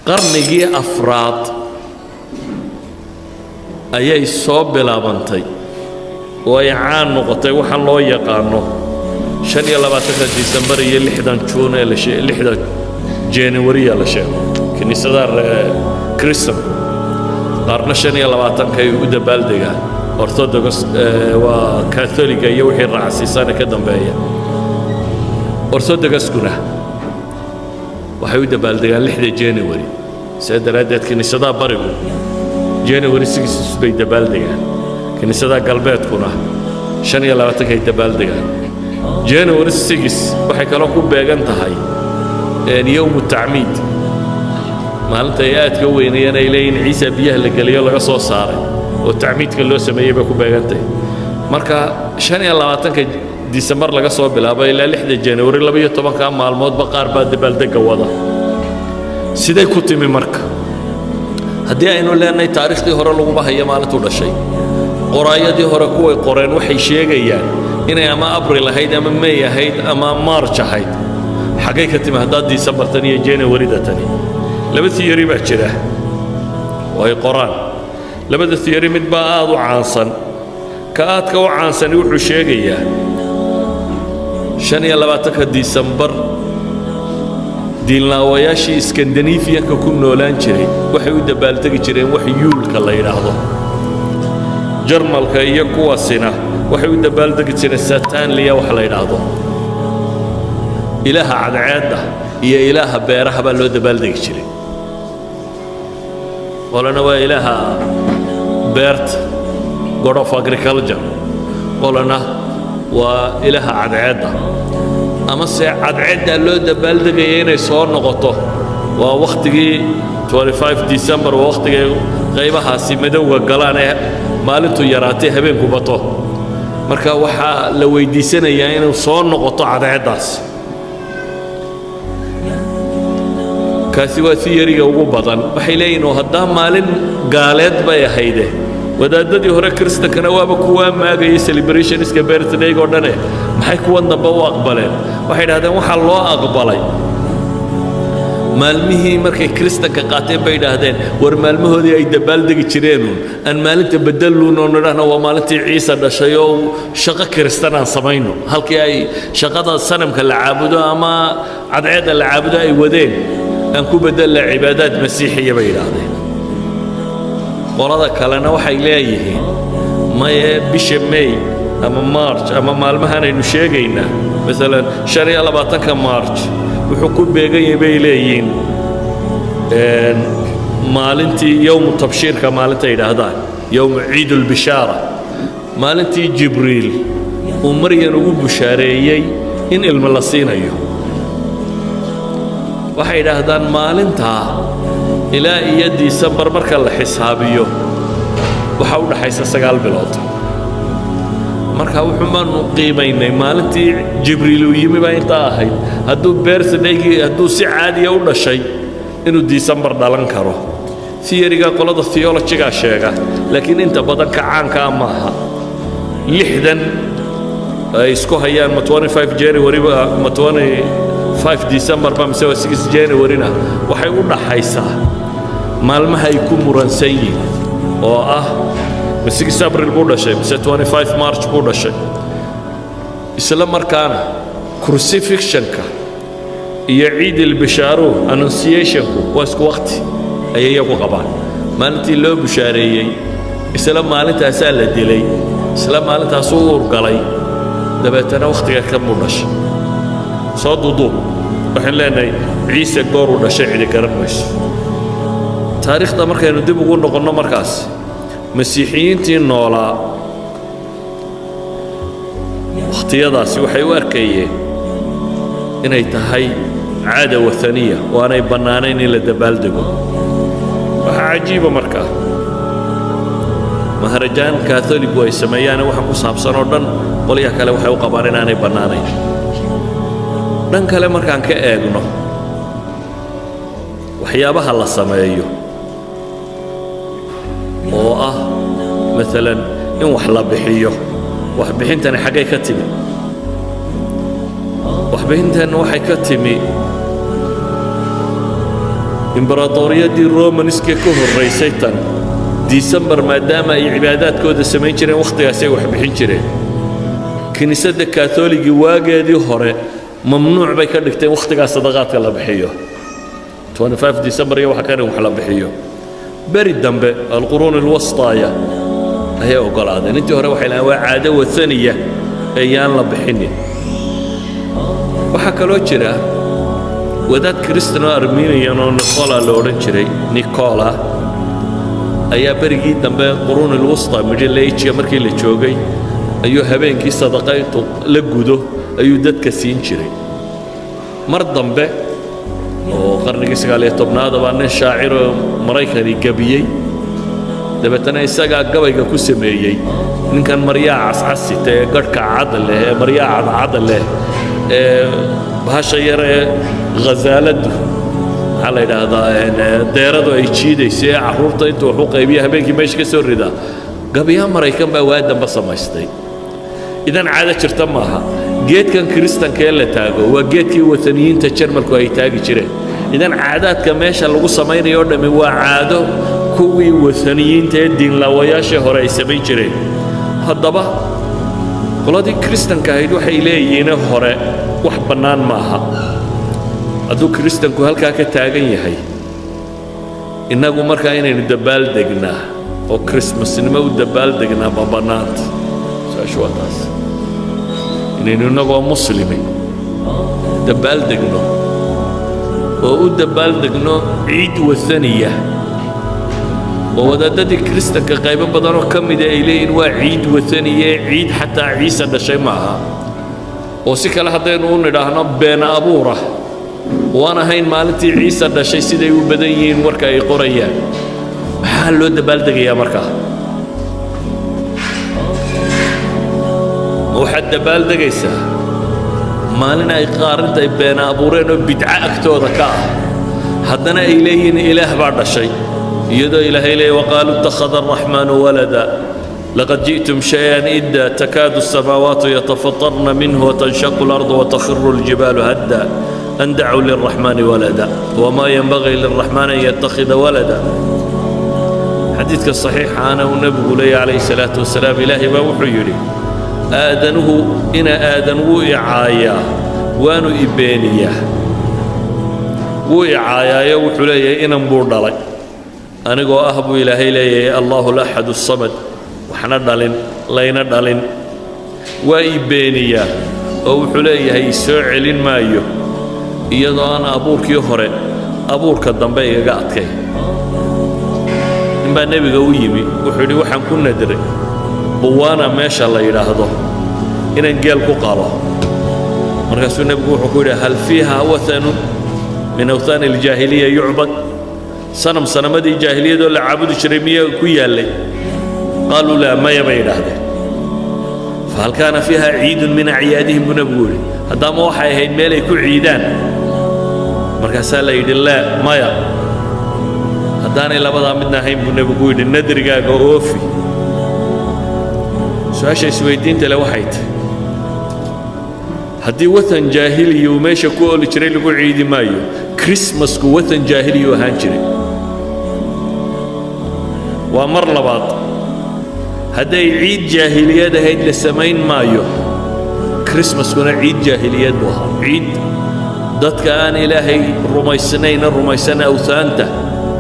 qarnigii afraad ayay soo bilaabantay oo ay caan noqotay waxaan loo yaqaano 25 December iyo 6 June ee 6 January la sheego kiniisadaha Kristan qarna 25 kay u dabaaldegaan Orthodox waa Catholic iyo wixii raacsiisan ka dambeeya Orthodox kuna waxay u dabaaldegaan 6 January سيدرادت كنيسة بارجو January 6 bay dabaaldegaan kiniisada galbeedkuna 25 ay dabaaldegaan January 6 waxay kala ku beegan tahay يوم التعميد maalinta ay aadka weynayeen ay leeyihiin ciise biyaha la galiyo laga soo saaray oo tacmiidka loo sameeyay bay ku beegantay marka 25 December laga soo bilaabay ilaa 6 January 12 maalmood ba qaar baa dabaaldega wada siday ku timi marka haddii aynu leenahay taariikhdii hore lagu bahayo maalintu dhashay qoraayadii hore kuway qoreen waxay sheegayaan inay ama April ahayd ama May ahayd ama March ahayd xagay ka timi hadda December tan iyo January tani laba theory baa jira way qoraan labada theory mid baa aad u caansan ka aadka u caansan wuxuu sheegayaa 25 December diinlaawayaashii Scandinavian-ka ku noolaan jiray waxay u dabaaldegi jireen wax yuulka la yiraahdo Jarmalka iyo kuwaasina waxay u dabaaldegi jireen Saturnalia wax la yiraahdo ilaaha cadceedda iyo ilaaha beeraha baa loo dabaaldegi jiray qolana waa ilaaha beerta god of agriculture qolana waa ilaaha cadceedda ama se cadceedda loo dabaaldegayay inay soo noqoto waa waqtigii 25 December waa waqtigii qaybahaasi madowga galaan ee maalintu yaraatay habeenku bato marka waxa la weydiisanayaa inuu soo noqoto cadceeddaas kaasi waa theory-ga ugu badan waxay leeyihiin oo hadda maalin gaaleed bay ahaydee wadaadadii hore Kristankana waaba kuwa maagay celebrationska birthday-ga oo dhan maxay kuwa dambe u aqbaleen waxay yiraahdeen waxa loo aqbalay maalmihii markay Kristanka qaateen bay yiraahdeen war maalmahoodii ay dabaaldegi jireen aan maalinta bedeluun oo nidhaahna waa maalintii Ciise dhashay oo shaqo Kristan aan samayno halkii ay shaqada sanamka la caabudo ama cadceedda la caabudo ay wadeen aan ku bedel cibaadaad masiixiya bay yiraahdeen qolada kalena waxay leeyihiin may bisha May ama March ama maalmahan aynu sheegaynaa midalan 25 March wuxuu ku beegan yahay bay leeyihiin maalintii yawm tabshiirka maalinta yiraahdaan yawm ciid al-bishara maalintii Jibriil uu Maryam ugu bushaareeyay in ilmo la siinayo waxay yiraahdaan maalinta ilaa iyo December marka la xisaabiyo waxa u dhaxaysa 9 bilood marka wuxuu maanu qiimeynay maalintii Jibriil uu yimi baa inta ahayd hadduu birthday-gi hadduu si caadi ah u dhashay inuu December dhalan karo theory-ga qolada theology-ga sheega laakiin inta badan ka caanka ma aha 6 ay isku hayaan 25 January ma 5 December ba mise 6 January na waxay u dhaxaysaa maalmaha ay ku muransan yihiin oo ah 6 April buu dhashay mise 25 March buu dhashay isla markaana crucifixion-ka iyo ciid al-bishaaru annunciation-ku waa isku waqti ayay iyagu qabaan maalintii loo bushaareeyay isla maalintaas la dilay isla maalintaas uu urgalay dabeetana waqtiga ka muu dhashay soo duuduub waxaan leenahay Ciise goor uu dhashay cidi garan mayso taariikhda markaynu dib ugu noqonno markaas masiixiyiintii noolaa waqtiyadaasi waxay u arkayeen inay tahay caada wathaniya oo aanay bannaanayn in la dabaaldego waxaa cajiiba markaa maharajaan Catholic ay sameeyaan waxa ku saabsan oo dhan qoliyaha kale waxay u qabaan inaanay bannaanayn dhan kale markaan ka eegno waxyaabaha la sameeyo oo ah midalan in wax la bixiyo wax bixintani xagay ka timi wax bixintani waxay ka timi إمبراطورية الرومانسكي كهر رئيسيتان ديسمبر ما دام أي عبادات كود السمين جرين وقت ياسي وحبحين جرين كنيسة الكاثوليكي واقع دي هوري ممنوع بيكردكتين وقت صدقات كلا بحيو 25 ديسمبر يوحا كانوا محلا بحيو بريد دنبه القرون الوسطى هي وقال هذا انت هوري وحي لها عادة وثانية ايان لبحيني وحكا لو جرا وذات كريستيانو أرمينيا نيكولا لورنجري نيكولا أيها بريجي دنبه القرون الوسطى مجلة مركي اللي تشوقي أيها هبينكي صدقائي لقودو أيها داد كسين جري مرد دنبه وقرنكي سقاليه طبناده بأنه شاعر مريكاني قبيي دبتنا إساقا قبيقا كسميي إن كان مرياع عسعسي تقرك عدل مرياع عدل بهاشا يرى غزالة على هذا ديرادو أي شيء ده سيا عروضة أنتوا حقوق يبيها بينك ماش كسر ردا قبيها مريكان بواد بس ما يستوي إذا عادة شرتمها جيت كان كريستيان كيلا تاجو وجيت كي وثنيين تشرمل كوي تاجي شرين إذا عادات كماش اللي قصمين يوردم هو عادو كوي وثنيين تدين لوياش هراي سبين شرين هالضبا قلادي كريستيان كهيدو حيليينه هراء وحبنان معها أدو كريستيان كهالكا كتاجين يحي إنه مركا إنه ندبال دقنا أو كريسماس إنه ودبال دقنا ببنات شو هذا إنه نقول مسلمين دبال دقنا ودبال دقنا عيد والثانية وودادة كريستيان كقايبين بدنو كم إذا إليه إنه عيد والثانية عيد حتى عيسى ده شيء معها وسكلا هذا نقول نراهنا بين أبوره وأنا هين مالتي عيسى ده شيء سيدي وبدين وركا يقريان محل له دبال دقيا مركا وحد دبال دقيسة مالنا يقارن بين أبورين وبدعاء أكتور كاه حدنا إليه إله بعد الشيء يدو إله إليه وقالوا اتخذ الرحمن ولدا لقد جئتم شيئا إدا تكاد السماوات يتفطرن منه وتنشق الأرض وتخر الجبال هدا أن دعوا للرحمن ولدا وما ينبغي للرحمن أن يتخذ ولدا حديثك الصحيح أنا والنبي لي عليه الصلاة والسلام إلهي ما وحيري آدنه إن آدنه إعايا وانو إبانيا وإعايا وحليا إن مبردلي أنا قو أهب إلهي لي الله الأحد الصمد وحنا دالين لينا دالين وإبانيا وحليا يسعلين مايو iyadoo aan abuurkii hore abuurka dambe iga adkay inba nabiga u yimi wuxuu yiri waxaan ku nadiray buwaana meesha la yiraahdo inaan geel ku qalo markaasuu nabigu wuxuu ku yiri hal fiha wathan min awthan al-jahiliya yu'bad sanamadii jaahiliyada la caabudi jiray miyaa ku yaalay qalu la ma yiraahdo فهل كان فيها عيد من أعيادهم بنبول هذا ما وحي هين مالي كل عيدان مركز الله يدل لا مايا هداني لبضا منا هين بنبول الندر جاء أوفي سواشي سويدين تلا وحيت هدي وثن جاهلي وماشي كل شري لقو عيد مايو كريسماس كو وثن جاهلي وهانشري ومر لبعض هذا عيد جاهلية هيد للسمين مايو كريسماس كنا عيد جاهلية بوها عيد ضد كان إلهي الرميسنة أو ثانته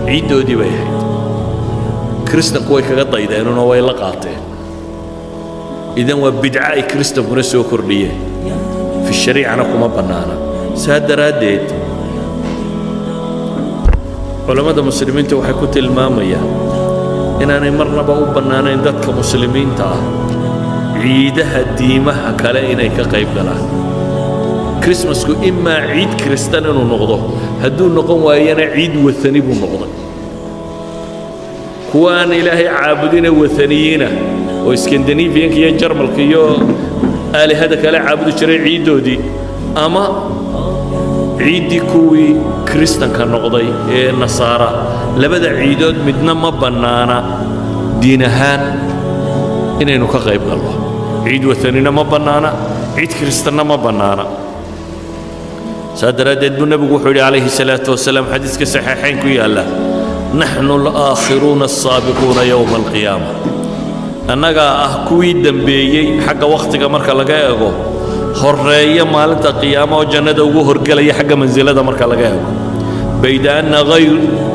عيد دودي بيهيد كريسنا كوي كغطا إذا إنه نوي لقاطين إذن وبدعاء كريسنا كنا سوى كردية في الشريعة نقوم بنانا سادة راديت علماء المسلمين توحي كنت المامية إنني مرنا بقول بنانا إن ذاتك مسلمين تا عيدها ديمها كلا إني كقيب دلا كريسماس كو إما عيد كريستان ونقضه هدو نقوم ويانا عيد وثني بنقضه كوان إلهي عابدين وثنيين وإسكندنافيين كي جرمل كيو آلي هذا كلا عابد شري عيدو دي أما عيدي كوي كريستان كان نقضي النصارى لبدا عيدود مدنا ما بنانا دينهان إنه كغيب الله عيد وثنينا ما بنانا عيد كريستان ما بنانا سادرادد النبي وحوري عليه الصلاة والسلام حديث كصحيحين كيالا نحن الآخرون السابقون يوم القيامة أنك أحكوي دنبيي حق وقتك مركا لقايقو هرية مالنتا قيامة وجنة وغهر قلي حق منزلة مركا لقايقو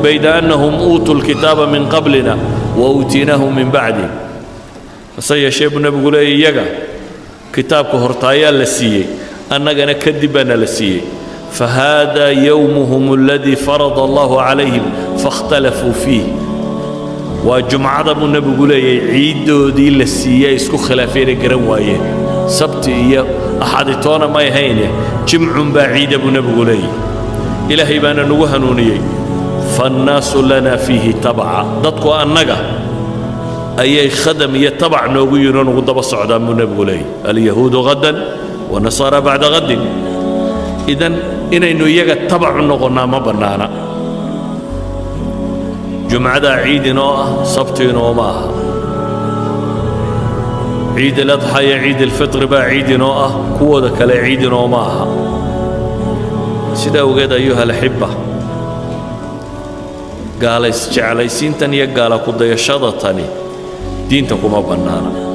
بيد أنهم أوتوا الكتاب من قبلنا وأوتيناه من بعده فسيا شيب النبي يقول يجا كتابك هرطايا لسيي أنك أنا كذبنا لسيي فهذا يومهم الذي فرض الله عليهم فاختلفوا فيه وجمعة النبي يقول عيد دي لسيي اسكو خلافين قروايه سبت إياه أحدثونا ما يهينه جمع بعيد أبو النبي يقول إلهي بانا نوهنوني فالناس لنا فيه تبعا ضدكو أنك أي خدم يتبع نوغيون وقضب الصعدان من نبغلي اليهود غدا ونصارى بعد غد إذن إنه يتبع النغنا ما بنانا جمعة عيد نوع سبت نوما عيد الأضحى عيد الفطر با عيد نوع قوة كلا عيد نوما سيدا وقيد أيها الأحبة قال جعل سنتني قال قد يشضتني دينتكم ما بنانا